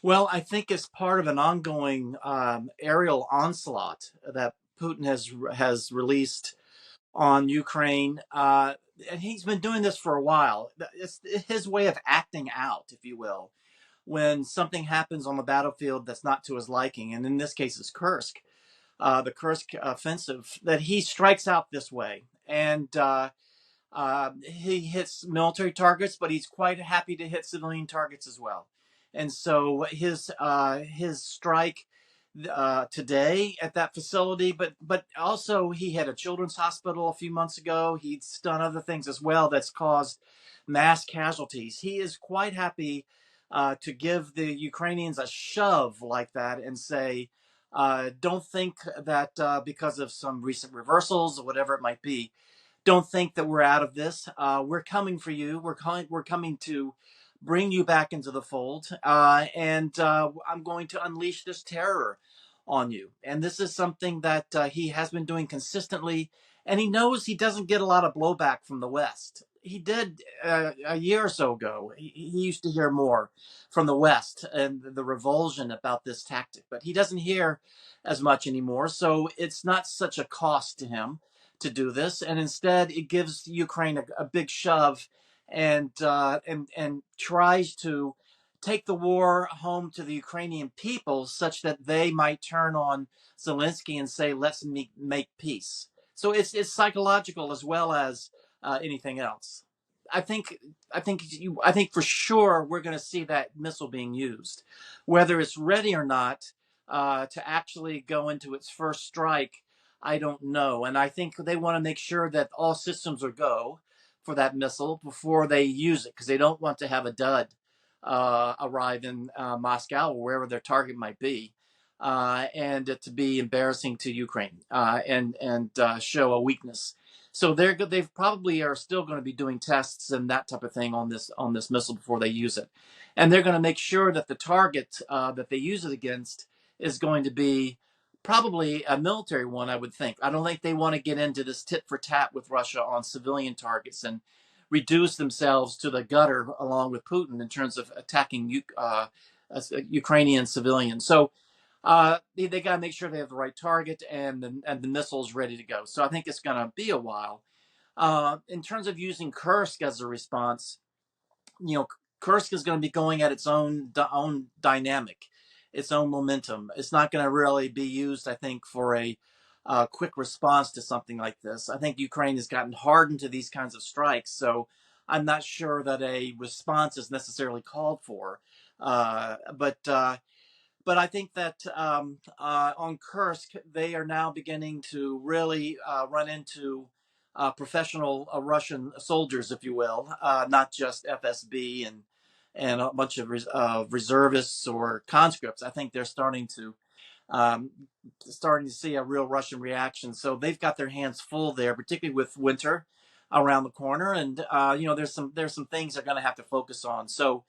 Well, I think it's part of an ongoing aerial onslaught that Putin has released on Ukraine, and he's been doing this for a while. It's his way of acting out, if you will, when something happens on the battlefield that's not to his liking, and in this case, it's Kursk, the Kursk offensive. That he strikes out this way, and he hits military targets, but he's quite happy to hit civilian targets as well. And so his strike today at that facility, but also he had a children's hospital a few months ago. He's done other things as well that's caused mass casualties. He is quite happy to give the Ukrainians a shove like that and say, don't think that because of some recent reversals or whatever it might be, don't think that we're out of this. We're coming for you. We're coming to bring you back into the fold, and I'm going to unleash this terror on you. And this is something that he has been doing consistently, and he knows he doesn't get a lot of blowback from the West. He did a year or so ago. He used to hear more from the West and the revulsion about this tactic, but he doesn't hear as much anymore. So it's not such a cost to him to do this, and instead it gives Ukraine a big shove, and tries to take the war home to the Ukrainian people, such that they might turn on Zelensky and say, "Let's make peace." So it's psychological as well as anything else. I think I think for sure we're going to see that missile being used, whether it's ready or not to actually go into its first strike. I don't know. And I think they want to make sure that all systems are go for that missile before they use it, because they don't want to have a dud arrive in Moscow or wherever their target might be, and it to be embarrassing to Ukraine and show a weakness. So they probably are still going to be doing tests and that type of thing on this missile before they use it, and they're going to make sure that the target that they use it against is going to be probably a military one, I would think. I don't think they want to get into this tit for tat with Russia on civilian targets and reduce themselves to the gutter along with Putin in terms of attacking Ukrainian civilians. So they got to make sure they have the right target and the missiles ready to go. So I think it's going to be a while. In terms of using Kursk as a response, you know, Kursk is going to be going at its own dynamic, its own momentum. It's not going to really be used, I think, for a quick response to something like this. I think Ukraine has gotten hardened to these kinds of strikes, so I'm not sure that a response is necessarily called for. But I think that on Kursk, they are now beginning to really run into professional Russian soldiers, if you will, not just FSB and a bunch of reservists or conscripts. I think they're um, starting to see a real Russian reaction. So they've got their hands full there, particularly with winter around the corner, and there's some things they're going to have to focus on. So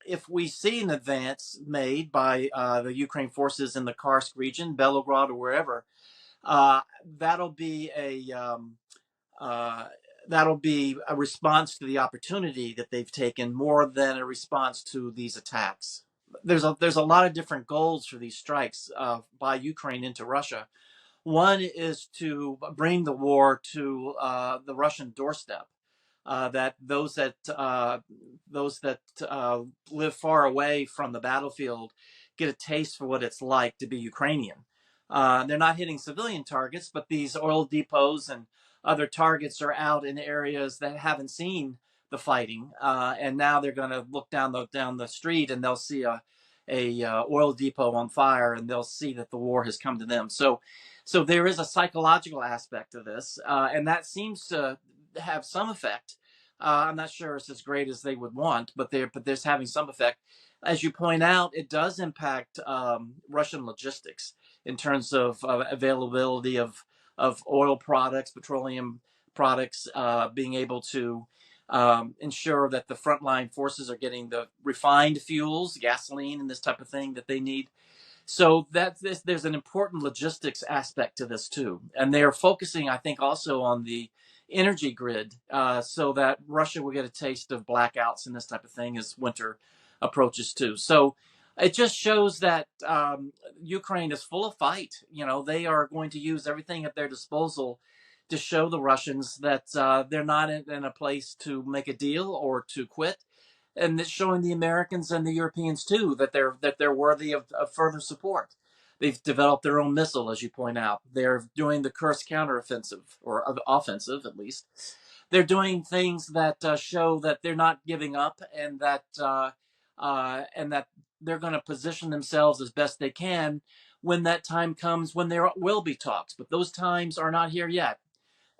if we see an advance made by the Ukraine forces in the Karsk region, Belgorod, or wherever, uh, that'll be a um, uh, that'll be a response to the opportunity that they've taken more than a response to these attacks. There's a lot of different goals for these strikes by Ukraine into Russia. One is to bring the war to the Russian doorstep. That those that live far away from the battlefield get a taste for what it's like to be Ukrainian. They're not hitting civilian targets, but these oil depots and other targets are out in areas that haven't seen the fighting, and now they're going to look down the street and they'll see a oil depot on fire, and they'll see that the war has come to them. So there is a psychological aspect of this, and that seems to have some effect. I'm not sure it's as great as they would want, but there's having some effect. As you point out, it does impact Russian logistics in terms of availability of oil products, petroleum products, being able to ensure that the frontline forces are getting the refined fuels, gasoline, and this type of thing that they need. So there's an important logistics aspect to this too, and they are focusing, I think, also on the energy grid, so that Russia will get a taste of blackouts and this type of thing as winter approaches too. So It just shows that Ukraine is full of fight. You know, they are going to use everything at their disposal to show the Russians that they're not in a place to make a deal or to quit, and it's showing the Americans and the Europeans too that they're worthy of further support. They've developed their own missile, as you point out. They're doing the Kursk counteroffensive, or offensive at least. They're doing things that show that they're not giving up, and that they're going to position themselves as best they can when that time comes when there will be talks. But those times are not here yet.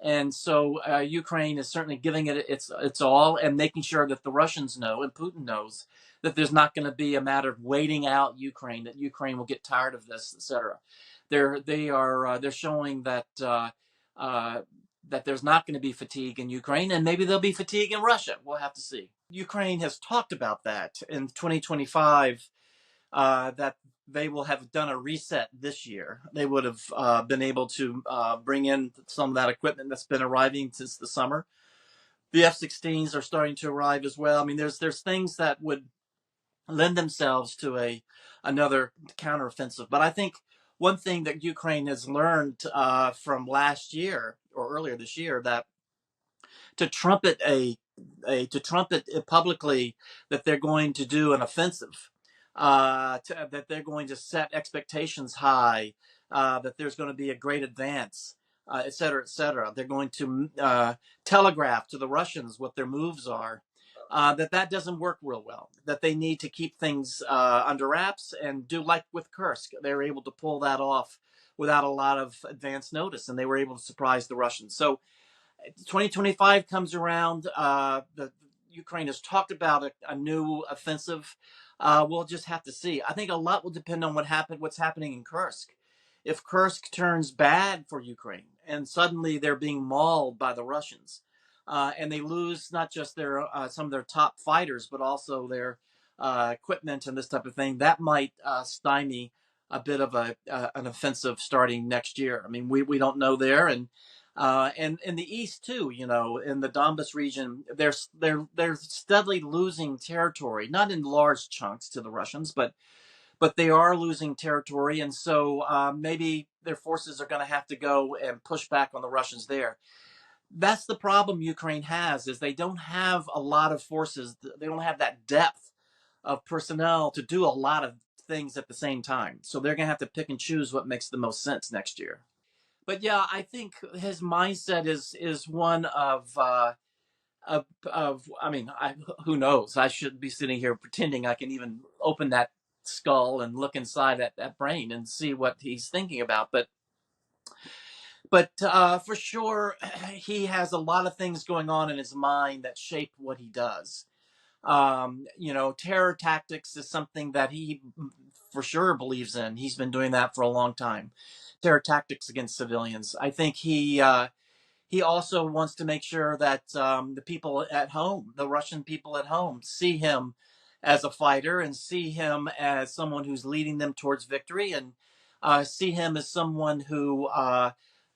And so Ukraine is certainly giving it its all, and making sure that the Russians know and Putin knows that there's not going to be a matter of waiting out Ukraine, that Ukraine will get tired of this, etc. They're showing uh, that there's not going to be fatigue in Ukraine, and maybe there'll be fatigue in Russia. We'll have to see. Ukraine has talked about that in 2025, that they will have done a reset this year. They would have been able to bring in some of that equipment that's been arriving since the summer. The F-16s are starting to arrive as well. I mean, there's things that would lend themselves to another counteroffensive. But I think one thing that Ukraine has learned from last year or earlier this year, that to trumpet to trumpet publicly that they're going to do an offensive, that they're going to set expectations high, that there's going to be a great advance, et cetera, et cetera. They're going to telegraph to the Russians what their moves are. That doesn't work real well. That they need to keep things under wraps and do like with Kursk. They were able to pull that off without a lot of advance notice, and they were able to surprise the Russians. So 2025 comes around. The Ukraine has talked about a new offensive. We'll just have to see. I think a lot will depend on what's happening in Kursk. If Kursk turns bad for Ukraine and suddenly they're being mauled by the Russians, and they lose not just their some of their top fighters, but also their equipment and this type of thing, that might stymie a bit of an offensive starting next year. I mean, we don't know there, and in the east too, you know, in the Donbas region, they're steadily losing territory, not in large chunks to the Russians, but they are losing territory, and so maybe their forces are going to have to go and push back on the Russians there. That's the problem Ukraine has, is they don't have a lot of forces. They don't have that depth of personnel to do a lot of things at the same time. So they're going to have to pick and choose what makes the most sense next year. But yeah, I think his mindset is one of I mean, who knows? I shouldn't be sitting here pretending I can even open that skull and look inside that brain and see what he's thinking about. But for sure, he has a lot of things going on in his mind that shape what he does. You know, terror tactics is something that he for sure believes in. He's been doing that for a long time. Terror tactics against civilians. I think he also wants to make sure that the people at home, the Russian people at home, see him as a fighter and see him as someone who's leading them towards victory, and see him as someone who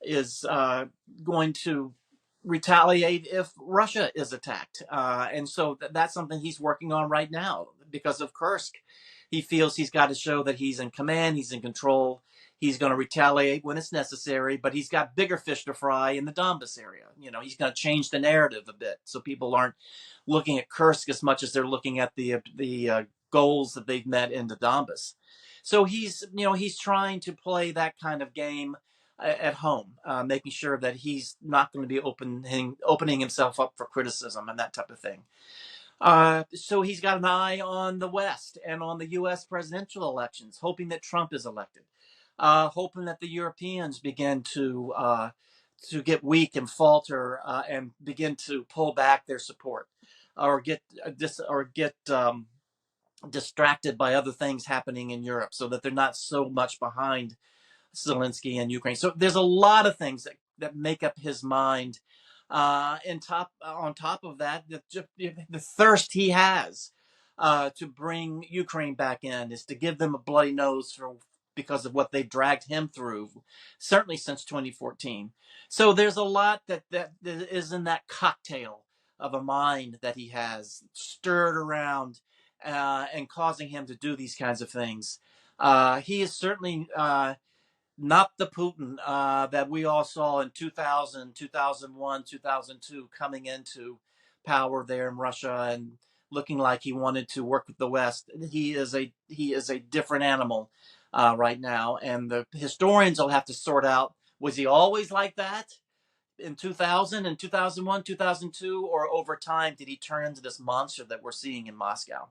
is going to retaliate if Russia is attacked. And so that's something he's working on right now because of Kursk. He feels he's got to show that he's in command, he's in control. He's going to retaliate when it's necessary, but he's got bigger fish to fry in the Donbas area. You know, he's going to change the narrative a bit so people aren't looking at Kursk as much as they're looking at the goals that they've met in the Donbas. So he's trying to play that kind of game at home, making sure that he's not going to be opening himself up for criticism and that type of thing. So he's got an eye on the West and on the U.S. presidential elections, hoping that Trump is elected, hoping that the Europeans begin to get weak and falter, and begin to pull back their support, or get distracted by other things happening in Europe, so that they're not so much behind Zelensky and Ukraine. So there's a lot of things that make up his mind. On top of that, the thirst he has to bring Ukraine back in is to give them a bloody nose because of what they dragged him through, certainly since 2014. So there's a lot that is in that cocktail of a mind that he has stirred around and causing him to do these kinds of things. He is certainly not the Putin that we all saw in 2000, 2001, 2002 coming into power there in Russia and looking like he wanted to work with the West. He is a different animal right now, and the historians will have to sort out, was he always like that in 2000 and 2001, 2002, or over time did he turn into this monster that we're seeing in Moscow?